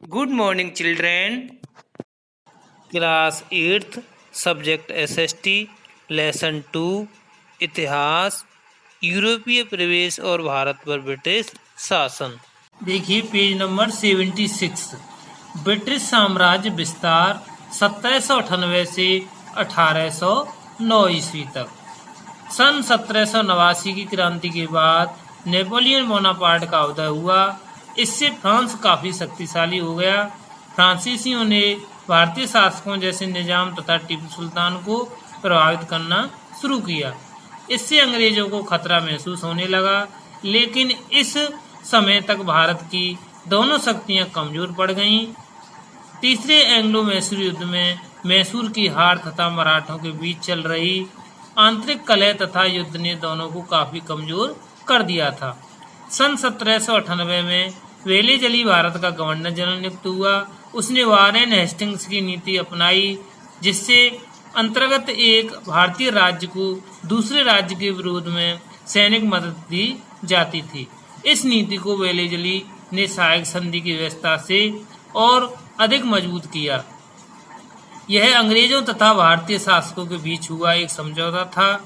Good morning, children. Class 8th, Subject SST, Lesson 2, इतिहास, यूरोपीय प्रवेश और भारत पर ब्रिटिश शासन। देखिए पेज नंबर 76। ब्रिटिश साम्राज्य विस्तार 1798 से 1809 ईस्वी तक। सन 1789 की क्रांति के बाद नेपोलियन बोनापार्ट का उदय हुआ। इससे फ्रांस काफी शक्तिशाली हो गया। फ्रांसीसियों ने भारतीय शासकों जैसे निजाम तथा टीपू सुल्तान को प्रभावित करना शुरू किया। इससे अंग्रेजों को खतरा महसूस होने लगा, लेकिन इस समय तक भारत की दोनों शक्तियां कमजोर पड़ गईं। तीसरे एंग्लो मैसूर युद्ध में मैसूर की हार तथा मराठों के बीच चल रही आंतरिक कलह तथा युद्ध ने दोनों को काफी कमजोर कर दिया था। सन 1798 में वेलेजली भारत का गवर्नर जनरल नियुक्त हुआ। उसने वारेन हेस्टिंग्स की नीति अपनाई, जिससे अंतर्गत एक भारतीय राज्य को दूसरे राज्य के विरोध में सैनिक मदद दी जाती थी। इस नीति को वेलेजली ने सहायक संधि की व्यवस्था से और अधिक मजबूत किया। यह अंग्रेजों तथा भारतीय शासकों के बीच हुआ एक समझौता था,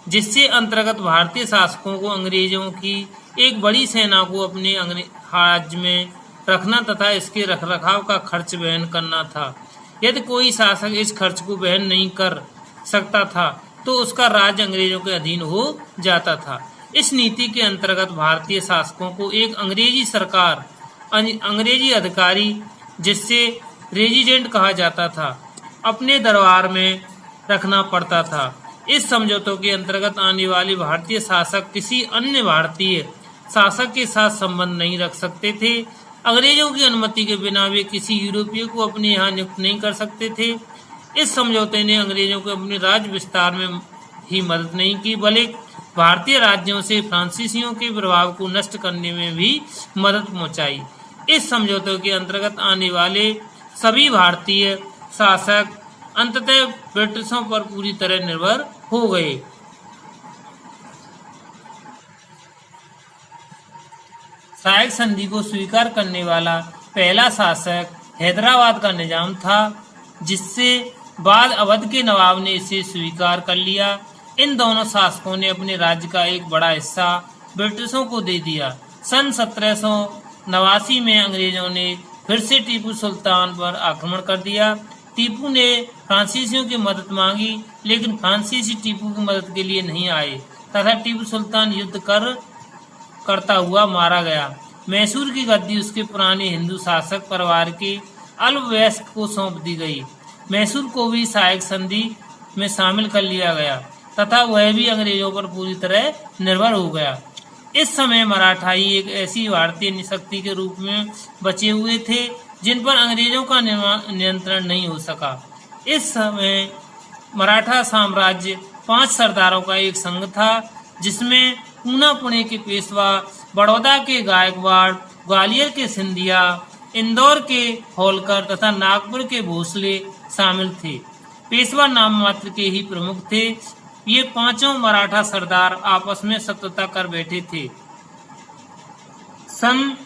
जिससे अंतर्गत भारतीय शासकों को अंग्रेजों की एक बड़ी सेना को अपने राज्य में रखना तथा इसके रखरखाव का खर्च वहन करना था। यदि कोई शासक इस खर्च को वहन नहीं कर सकता था तो उसका राज्य अंग्रेजों के अधीन हो जाता था। इस नीति के अंतर्गत भारतीय शासकों को एक अंग्रेजी सरकार, अंग्रेजी अधिकारी, जिससे रेजिडेंट कहा जाता था, अपने दरबार में रखना पड़ता था। इस समझौतों के अंतर्गत आने वाले भारतीय शासक किसी अन्य भारतीय शासक के साथ संबंध नहीं रख सकते थे। अंग्रेजों की अनुमति के बिना वे किसी यूरोपीय को अपने यहाँ नियुक्त नहीं कर सकते थे। इस समझौते ने अंग्रेजों को अपने राज्य विस्तार में ही मदद नहीं की, बल्कि भारतीय राज्यों से फ्रांसीसियों के प्रभाव को नष्ट करने में भी मदद पहुंचाई। इस समझौते के अंतर्गत आने वाले सभी भारतीय शासक अंततः ब्रिटिशों पर पूरी तरह निर्भर हो गए। सहायक संधि को स्वीकार करने वाला पहला शासक हैदराबाद का निजाम था, जिससे बाद अवध के नवाब ने इसे स्वीकार कर लिया। इन दोनों शासकों ने अपने राज्य का एक बड़ा हिस्सा ब्रिटिशों को दे दिया। सन 1789 में अंग्रेजों ने फिर से टीपू सुल्तान पर आक्रमण कर दिया। टीपू ने फ्रांसीसियों की मदद मांगी, लेकिन फ्रांसीसी टीपू की मदद के लिए नहीं आए तथा टीपू सुल्तान युद्ध करता हुआ मारा गया। मैसूर की गद्दी उसके पुराने हिंदू शासक परिवार के अल्पवयस्क को सौंप दी गई। मैसूर को भी सहायक संधि में शामिल कर लिया गया तथा वह भी अंग्रेजों पर पूरी तरह निर्भर हो गया। इस समय मराठाई एक ऐसी भारतीय शक्ति के रूप में बचे हुए थे जिन पर अंग्रेजों का नियंत्रण नहीं हो सका। इस समय मराठा साम्राज्य 5 सरदारों का एक संघ था, जिसमें पूना पुणे के पेशवा, बड़ौदा के गायकवाड़, ग्वालियर के सिंधिया, इंदौर के होलकर तथा नागपुर के भोसले शामिल थे। पेशवा नाम मात्र के ही प्रमुख थे। ये पांचों मराठा सरदार आपस में शत्रुता कर बैठे थे। सन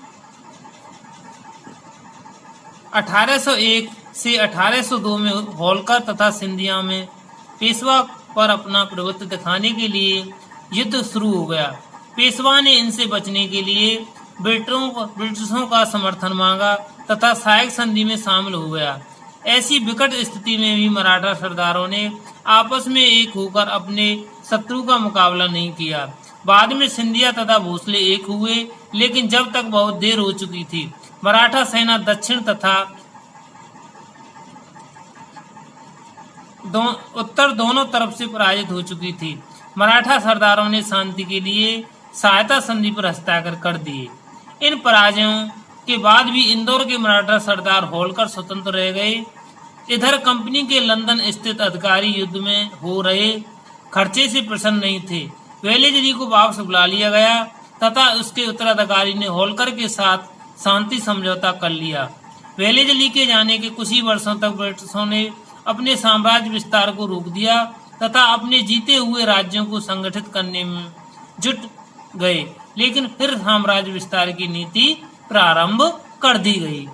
1801 से 1802 में होलकर तथा सिंधिया में पेशवा पर अपना प्रभुत्व दिखाने के लिए युद्ध शुरू हो गया। पेशवा ने इनसे बचने के लिए ब्रिटिशों का समर्थन मांगा तथा सहायक संधि में शामिल हो गया। ऐसी विकट स्थिति में भी मराठा सरदारों ने आपस में एक होकर अपने शत्रु का मुकाबला नहीं किया। बाद में सिंधिया तथा भोसले एक हुए, लेकिन जब तक बहुत देर हो चुकी थी। मराठा सेना दक्षिण तथा उत्तर दोनों तरफ से पराजित हो चुकी थी। मराठा सरदारों ने शांति के लिए सहायता संधि पर हस्ताक्षर कर दिए। इन पराजयों के बाद भी इंदौर के मराठा सरदार होलकर स्वतंत्र रह गए। इधर कंपनी के लंदन स्थित अधिकारी युद्ध में हो रहे खर्चे से प्रसन्न नहीं थे। वेलेजली को वापस बुला लिया गया तथा उसके उत्तराधिकारी ने होलकर के साथ शांति समझौता कर लिया। वेलेजली के जाने के कुछ ही वर्षों तक ब्रिटिशों ने अपने साम्राज्य विस्तार को रोक दिया तथा अपने जीते हुए राज्यों को संगठित करने में जुट गए, लेकिन फिर साम्राज्य विस्तार की नीति प्रारंभ कर दी गई।